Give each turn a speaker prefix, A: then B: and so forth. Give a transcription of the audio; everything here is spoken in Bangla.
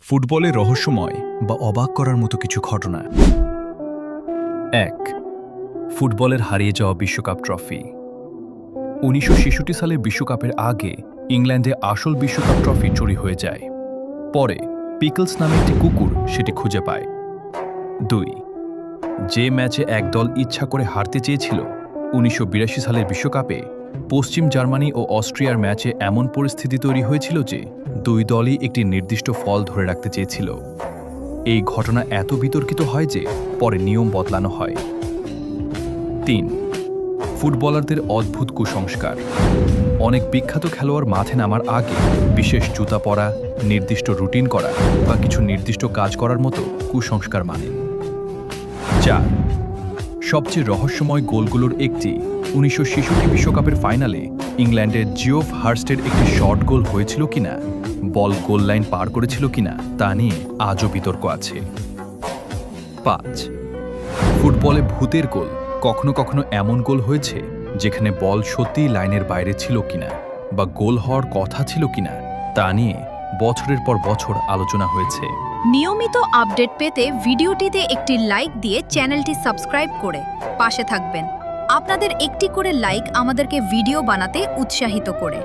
A: ফুটবলের রহস্যময় বা অবাক করার মতো কিছু ঘটনা। ১. ফুটবলের হারিয়ে যাওয়া বিশ্বকাপ ট্রফি। ১৯৬৬ সালের বিশ্বকাপের আগে ইংল্যান্ডে আসল বিশ্বকাপ ট্রফি চুরি হয়ে যায়। পরে পিকলস নামে একটি কুকুর সেটি খুঁজে পায়। ২. যে ম্যাচে এক দল ইচ্ছা করে হারতে চেয়েছিল, ১৯৮২ সালের বিশ্বকাপে পশ্চিম জার্মানি ও অস্ট্রিয়ার ম্যাচে এমন পরিস্থিতি তৈরি হয়েছিল যে দুই দলই একটি নির্দিষ্ট ফল ধরে রাখতে চেয়েছিল। এই ঘটনা এত বিতর্কিত হয় যে পরে নিয়ম বদলানো হয়। ৩. ফুটবলারদের অদ্ভুত কুসংস্কার। অনেক বিখ্যাত খেলোয়াড় মাঠে নামার আগে বিশেষ জুতা পরা, নির্দিষ্ট রুটিন করা বা কিছু নির্দিষ্ট কাজ করার মতো কুসংস্কার মানেন। ৪. সবচেয়ে রহস্যময় গোলগুলোর একটি ১৯৬৬ বিশ্বকাপের ফাইনালে ইংল্যান্ডের জিওফ হার্স্টের একটি শর্ট গোল হয়েছিল কিনা, বল গোল লাইন পার করেছিল কিনা তা নিয়ে আজও বিতর্ক আছে। ৫. ফুটবলে ভূতের গোল। কখনো কখনো এমন গোল হয়েছে যেখানে বল সত্যিই লাইনের বাইরে ছিল কিনা বা গোল হওয়ার কথা ছিল কিনা তা নিয়ে বছরের পর বছর আলোচনা হয়েছে।
B: নিয়মিত আপডেট পেতে ভিডিওটিতে একটি লাইক দিয়ে চ্যানেলটি সাবস্ক্রাইব করে পাশে থাকবেন। আপনাদের একটি করে লাইক আমাদেরকে ভিডিও বানাতে উৎসাহিত করে।